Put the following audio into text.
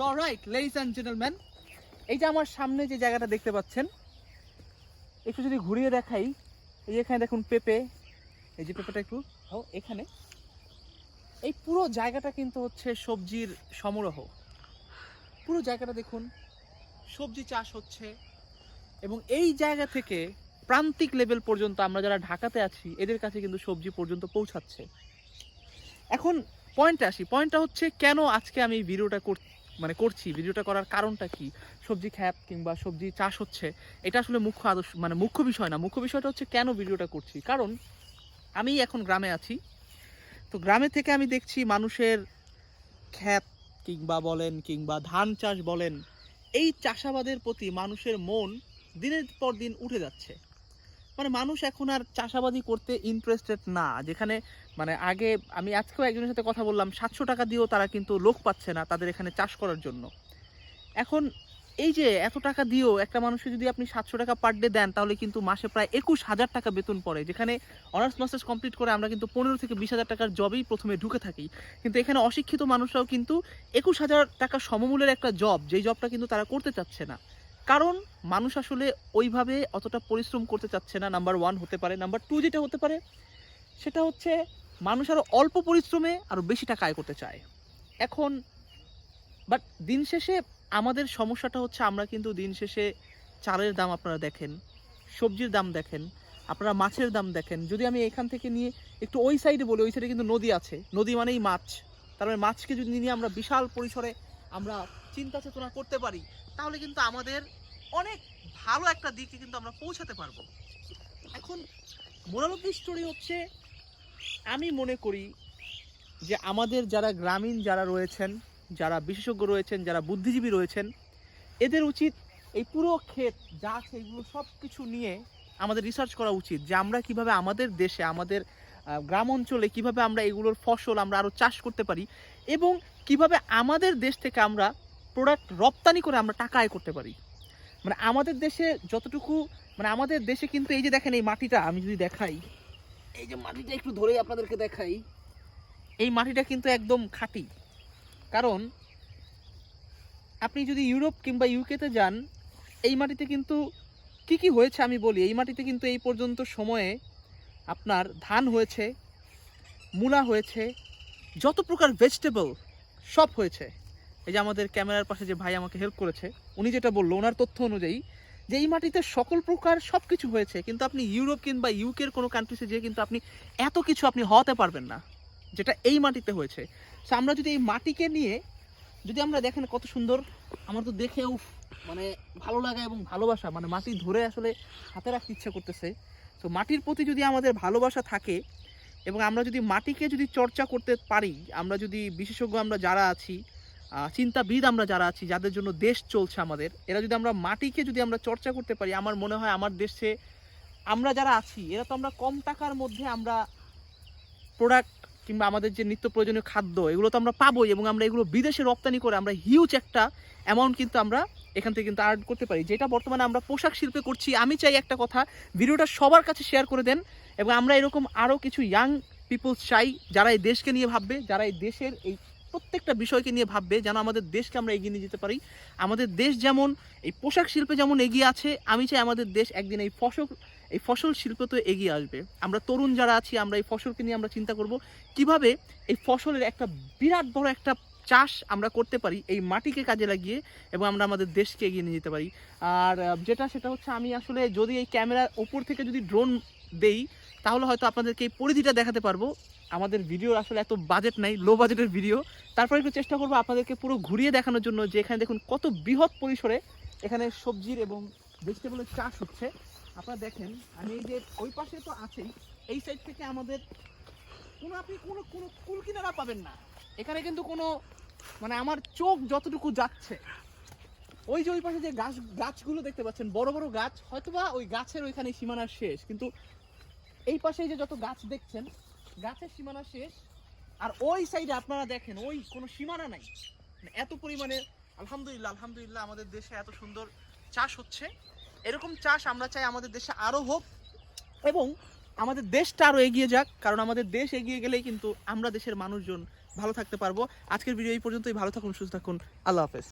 So right ladies and gentleman, এই যে আমার সামনে যে জায়গাটা দেখতে পাচ্ছেন, একটু যদি ঘুরিয়ে দেখাই, এই এখানে দেখুন পেঁপে, এই যে পেঁপেটা একটু এখানে, এই পুরো জায়গাটা কিন্তু হচ্ছে সবজির সমারোহ। পুরো জায়গাটা দেখুন, সবজি চাষ হচ্ছে এবং এই জায়গা থেকে প্রান্তিক লেভেল পর্যন্ত আমরা যারা ঢাকাতে আছি এদের কাছে কিন্তু সবজি পর্যন্ত পৌঁছাচ্ছে। এখন পয়েন্টে আসি, পয়েন্টটা হচ্ছে কেন আজকে আমি এই ভিডিওটা করছি, ভিডিওটা করার কারণটা কি? সবজি খ্যাত কিংবা সবজি চাষ হচ্ছে, এটা আসলে মুখ্য বিষয় না। মুখ্য বিষয়টা হচ্ছে কেন ভিডিওটা করছি। কারণ আমি এখন গ্রামে আছি, তো গ্রামে থেকে আমি দেখছি মানুষের খ্যাত কিংবা ধান চাষ বলেন, এই চাষাবাদের প্রতি মানুষের মন দিনের পর দিন উঠে যাচ্ছে। মানে মানুষ এখন আর চাষাবাদি করতে ইন্টারেস্টেড না। যেখানে আগে আমি আজকেও একজনের সাথে কথা বললাম, 700 টাকা দিয়েও তারা কিন্তু লোক পাচ্ছে না তাদের এখানে চাষ করার জন্য। এখন এই যে এত টাকা দিয়েও একটা মানুষকে যদি আপনি 700 টাকা পার ডে দেন, তাহলে কিন্তু মাসে প্রায় 21,000 টাকা বেতন পড়ে। যেখানে অনার্স মাস্টার্স কমপ্লিট করে আমরা কিন্তু 15 থেকে 20,000 টাকার জবেই প্রথমে ঢুকে থাকি, কিন্তু এখানে অশিক্ষিত মানুষরাও কিন্তু 21,000 টাকা সমমূল্যের একটা জব, যেই জবটা কিন্তু তারা করতে চাচ্ছে না। কারণ মানুষ আসলে ওইভাবে অতটা পরিশ্রম করতে চাচ্ছে না, নাম্বার 1 হতে পারে। নাম্বার 2 যেটা হতে পারে সেটা হচ্ছে মানুষ আরও অল্প পরিশ্রমে আরও বেশি টাকা আয় করতে চায় এখন। বাট দিন শেষে আমাদের সমস্যাটা হচ্ছে, আমরা কিন্তু দিন শেষে চালের দাম আপনারা দেখেন, সবজির দাম দেখেন, আপনারা মাছের দাম দেখেন। যদি আমি এখান থেকে নিয়ে একটু ওই সাইডে বলি, ওই সাইডে কিন্তু নদী আছে, নদী মানেই মাছ। তার মানে মাছকে যদি নিয়ে আমরা বিশাল পরিসরে আমরা চিন্তা চেতনা করতে পারি, তাহলে কিন্তু আমাদের অনেক ভালো একটা দিকে কিন্তু আমরা পৌঁছাতে পারবো। এখন মোরাল অফ দি স্টোরি হচ্ছে, আমি মনে করি যে আমাদের যারা গ্রামীণ যারা রয়েছেন, যারা বিশেষজ্ঞ রয়েছেন, যারা বুদ্ধিজীবী রয়েছেন, এদের উচিত এই পুরো ক্ষেত যা আছে এগুলো সব কিছু নিয়ে আমাদের রিসার্চ করা উচিত, যে আমরা কিভাবে আমাদের দেশে, আমাদের গ্রাম অঞ্চলে কিভাবে আমরা এগুলোর ফসল আমরা আরও চাষ করতে পারি, এবং কিভাবে আমাদের দেশ থেকে আমরা প্রোডাক্ট রপ্তানি করে আমরা টাকা আয় করতে পারি। আমাদের দেশে যতটুকু, আমাদের দেশে কিন্তু এই যে দেখেন এই মাটিটা, আমি যদি দেখাই, এই যে মাটিটা একটু ধরেই আপনাদেরকে দেখাই, এই মাটিটা কিন্তু একদম খাঁটি। কারণ আপনি যদি ইউরোপ কিংবা ইউকেতে যান, এই মাটিতে কিন্তু কি হয়েছে আমি বলি। এই মাটিতে কিন্তু এই পর্যন্ত সময়ে আপনার ধান হয়েছে, মূলা হয়েছে, যত প্রকার ভেজিটেবল সব হয়েছে। এই যে আমাদের ক্যামেরার পাশে যে ভাই আমাকে হেল্প করেছে, উনি যেটা বললো, ওনার তথ্য অনুযায়ী যে এই মাটিতে সকল প্রকার সব কিছু হয়েছে। কিন্তু আপনি ইউরোপ কিংবা ইউকের কোনো কান্ট্রিতে যেয়ে কিন্তু আপনি এত কিছু আপনি হওয়াতে পারবেন না যেটা এই মাটিতে হয়েছে। সো আমরা যদি এই মাটিকে নিয়ে যদি আমরা দেখেন কত সুন্দর, আমার তো দেখেও ভালো লাগা এবং ভালোবাসা, মাটি ধরে আসলে হাতে রাখতে ইচ্ছা করতেছে। তো মাটির প্রতি যদি আমাদের ভালোবাসা থাকে এবং আমরা যদি মাটিকে যদি চর্চা করতে পারি, আমরা যদি বিশেষজ্ঞ আমরা যারা আছি, চিন্তাবিদ আমরা যারা আছি, যাদের জন্য দেশ চলছে আমাদের, এরা যদি আমরা মাটিকে যদি আমরা চর্চা করতে পারি, আমার মনে হয় আমার দেশে আমরা যারা আছি এরা তো আমরা কম টাকার মধ্যে আমরা প্রোডাক্ট কিংবা আমাদের যে নিত্য প্রয়োজনীয় খাদ্য এগুলো তো আমরা পাবোই, এবং আমরা এগুলো বিদেশে রপ্তানি করে আমরা হিউজ একটা অ্যামাউন্ট কিন্তু আমরা এখান থেকে কিন্তু আর্ন করতে পারি, যেটা বর্তমানে আমরা পোশাক শিল্পে করছি। আমি চাই একটা কথা, ভিডিওটা সবার কাছে শেয়ার করে দেন, এবং আমরা এরকম আরও কিছু ইয়াং পিপলস চাই যারা এই দেশকে নিয়ে ভাববে, যারা এই দেশের এই প্রত্যেকটা বিষয়কে নিয়ে ভাববে, যেন আমাদের দেশকে আমরা এগিয়ে নিয়ে যেতে পারি। আমাদের দেশ যেমন এই পোশাক শিল্পে যেমন এগিয়ে আছে, আমি চাই আমাদের দেশ একদিন এই ফসল শিল্প তো এগিয়ে আসবে। আমরা তরুণ যারা আছি, আমরা এই ফসলকে নিয়ে আমরা চিন্তা করব কিভাবে এই ফসলের একটা বিরাট বড় একটা চাষ আমরা করতে পারি এই মাটিকে কাজে লাগিয়ে, এবং আমরা আমাদের দেশকে এগিয়ে নিয়ে যেতে পারি। আর সেটা হচ্ছে, আমি আসলে যদি এই ক্যামেরার ওপর থেকে যদি ড্রোন দেই, তাহলে হয়তো আপনাদেরকে এই পরিধিটা দেখাতে পারবো। আমাদের ভিডিওর আসলে এত বাজেট নাই, লো বাজেটের ভিডিও। তারপরে একটু চেষ্টা করবো আপনাদেরকে পুরো ঘুরিয়ে দেখানোর জন্য, যে এখানে দেখুন কত বৃহৎ পরিসরে এখানে সবজির এবং ভেজিটেবলের চাষ হচ্ছে। আপনারা দেখেন, আমি এই যে ওই পাশে তো আছেই, এই সাইড থেকে আমাদের আপনি কোনো কুল কিনারা পাবেন না এখানে, কিন্তু কোনো আমার চোখ যতটুকু যাচ্ছে, ওই যে ওই পাশে যে গাছগুলো দেখতে পাচ্ছেন, বড় বড় গাছ, হয়তোবা ওই গাছের ওইখানে সীমানা শেষ, কিন্তু এই পাশে যে যত গাছ দেখছেন, গাছের সীমানা শেষ। আর ওই সাইডে আপনারা দেখেন, ওই কোনো সীমানা নাই, এত পরিমাণে আলহামদুলিল্লাহ আমাদের দেশে এত সুন্দর চাষ হচ্ছে। এরকম চাষ আমরা চাই আমাদের দেশে আরও হোক, এবং আমাদের দেশটা আরও এগিয়ে যাক। কারণ আমাদের দেশ এগিয়ে গেলেই কিন্তু আমরা দেশের মানুষজন ভালো থাকতে পারবো। আজকের ভিডিও এই পর্যন্তই। ভালো থাকুন, সুস্থ থাকুন, আল্লাহ হাফেজ।